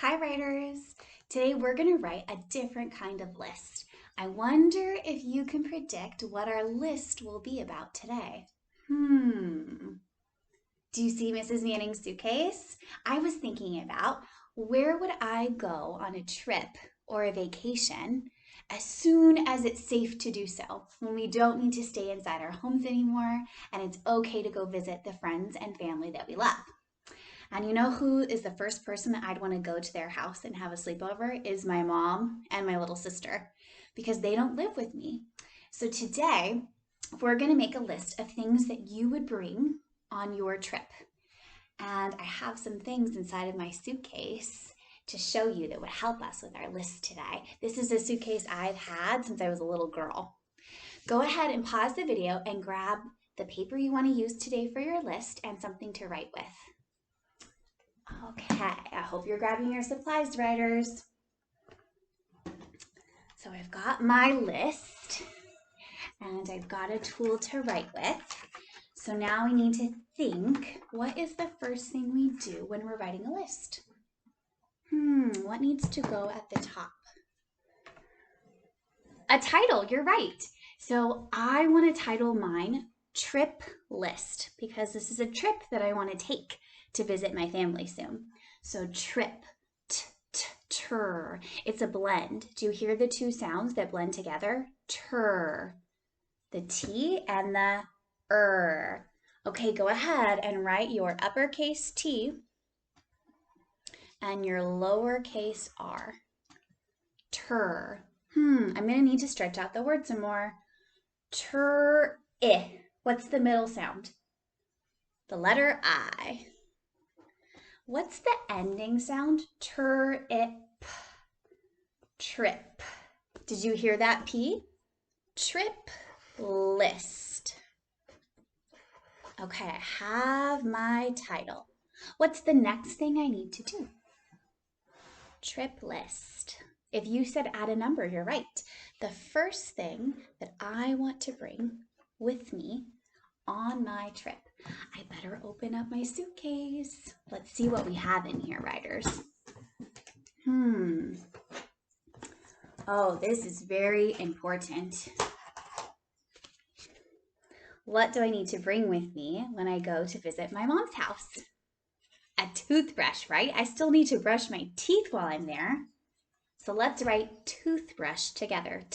Hi, writers. Today we're going to write a different kind of list. I wonder if you can predict what our list will be about today. Do you see Mrs. Manning's suitcase? I was thinking about where would I go on a trip or a vacation as soon as it's safe to do so, when we don't need to stay inside our homes anymore and it's okay to go visit the friends and family that we love. And you know who is the first person that I'd want to go to their house and have a sleepover is my mom and my little sister because they don't live with me. So today, we're going to make a list of things that you would bring on your trip. And I have some things inside of my suitcase to show you that would help us with our list today. This is a suitcase I've had since I was a little girl. Go ahead and pause the video and grab the paper you want to use today for your list and something to write with. Okay, I hope you're grabbing your supplies, writers. So I've got my list and I've got a tool to write with. So now we need to think, what is the first thing we do when we're writing a list? What needs to go at the top? A title, you're right. So I want to title mine Trip List because this is a trip that I want to take to visit my family soon. So trip, tur. It's a blend. Do you hear the two sounds that blend together? Tur. The T and the Okay, go ahead and write your uppercase T and your lowercase r. Tur. I'm going to need to stretch out the word some more. Tur. What's the middle sound? The letter I. What's the ending sound? Trip. Trip. Did you hear that P? Trip list. Okay, I have my title. What's the next thing I need to do? Trip list. If you said add a number, you're right. The first thing that I want to bring with me on my trip. I better open up my suitcase. Let's see what we have in here, writers. Oh, this is very important. What do I need to bring with me when I go to visit my mom's house? A toothbrush, right? I still need to brush my teeth while I'm there. So let's write toothbrush together.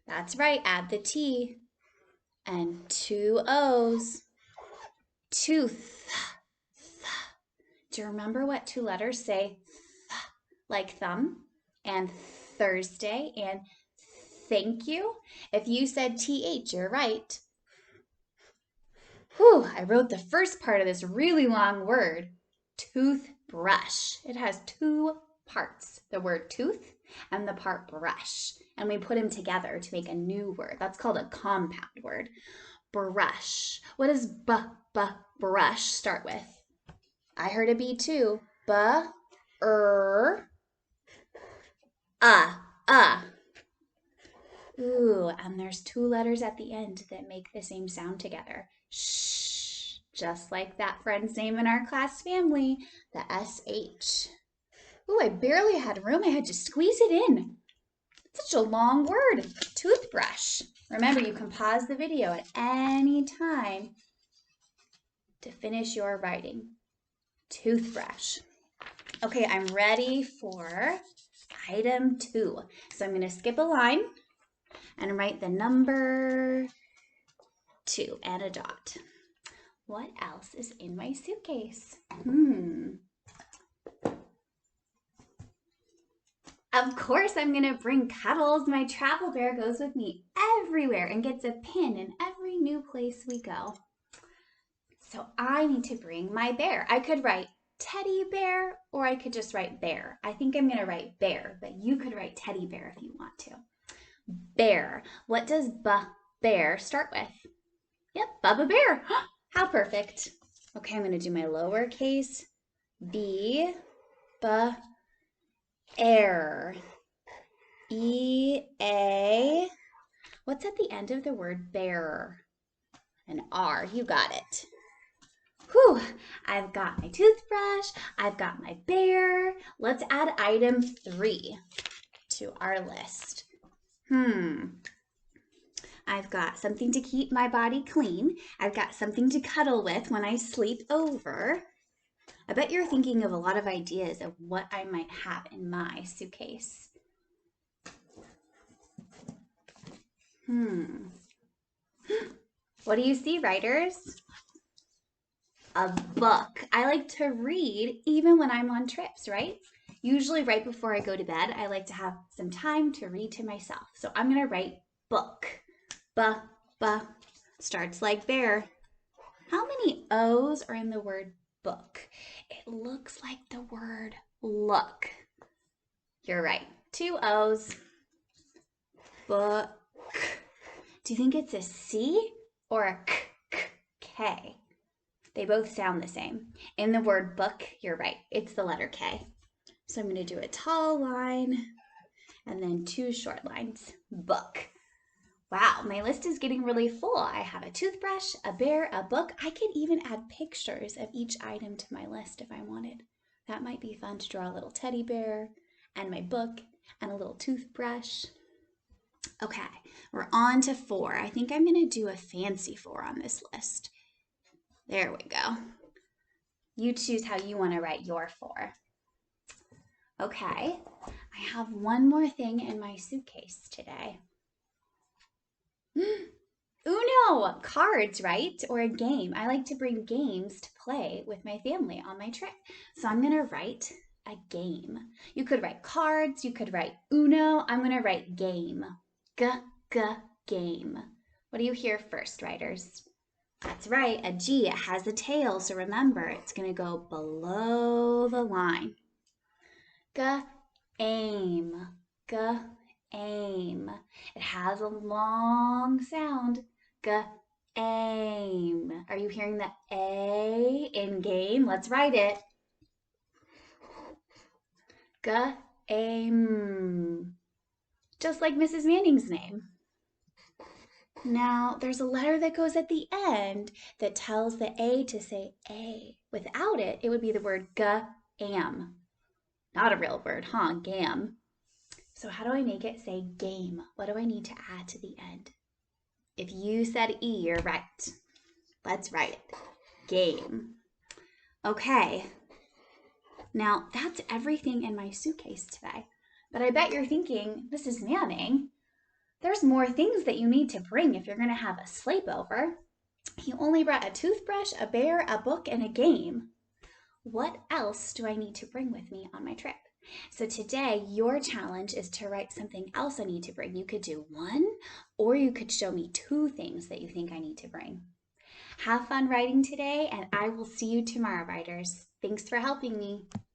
That's right, add the T. And two O's. Tooth. Do you remember what two letters say like thumb and Thursday and thank you? If you said TH, you're right. I wrote the first part of this really long word, toothbrush. It has two parts, the word tooth and the part brush. And we put them together to make a new word. That's called a compound word. Brush. What does brush start with? I heard a B too. Ooh, and there's two letters at the end that make the same sound together. Shh. Just like that friend's name in our class family, the SH. Ooh, I barely had room. I had to squeeze it in. It's such a long word. Toothbrush. Remember, you can pause the video at any time to finish your writing. Toothbrush. Okay, I'm ready for item 2. So I'm going to skip a line and write the number 2 and a dot. What else is in my suitcase? Of course I'm going to bring Cuddles. My travel bear goes with me everywhere and gets a pin in every new place we go. So I need to bring my bear. I could write teddy bear or I could just write bear. I think I'm going to write bear, but you could write teddy bear if you want to. Bear. What does bear start with? Yep, Bubba Bear. How perfect. Okay, I'm going to do my lowercase b, air. E-A. What's at the end of the word bear? An R. You got it. Whew, I've got my toothbrush, I've got my bear. Let's add item 3 to our list. I've got something to keep my body clean. I've got something to cuddle with when I sleep over. I bet you're thinking of a lot of ideas of what I might have in my suitcase. What do you see, writers? A book. I like to read even when I'm on trips, right? Usually right before I go to bed, I like to have some time to read to myself. So I'm going to write book. Ba starts like bear. How many O's are in the word book? It looks like the word look. You're right. 2 O's. Book. Do you think it's a C or a K? They both sound the same. In the word book, you're right. It's the letter K. So I'm going to do a tall line and then 2 short lines. Book. Wow, my list is getting really full. I have a toothbrush, a bear, a book. I could even add pictures of each item to my list if I wanted. That might be fun to draw a little teddy bear and my book and a little toothbrush. Okay, we're on to 4. I think I'm going to do a fancy 4 on this list. There we go. You choose how you want to write your 4. Okay, I have one more thing in my suitcase today. Uno, cards, right? Or a game. I like to bring games to play with my family on my trip. So I'm going to write a game. You could write cards. You could write Uno. I'm going to write game. Game. What do you hear first, writers? That's right, a G. It has a tail, so remember, it's going to go below the line. Aim. Aim. It has a long sound. Aim. Are you hearing the A in game? Let's write it. Aim. Just like Mrs. Manning's name. Now, there's a letter that goes at the end that tells the A to say A. Without it, it would be the word am. Not a real word, huh? Gam. So how do I make it say game? What do I need to add to the end? If you said E, you're right. Let's write it. Game. Okay. Now, that's everything in my suitcase today. But I bet you're thinking, Mrs. Manning, there's more things that you need to bring if you're going to have a sleepover. You only brought a toothbrush, a bear, a book, and a game. What else do I need to bring with me on my trip? So today, your challenge is to write something else I need to bring. You could do 1, or you could show me 2 things that you think I need to bring. Have fun writing today, and I will see you tomorrow, writers. Thanks for helping me.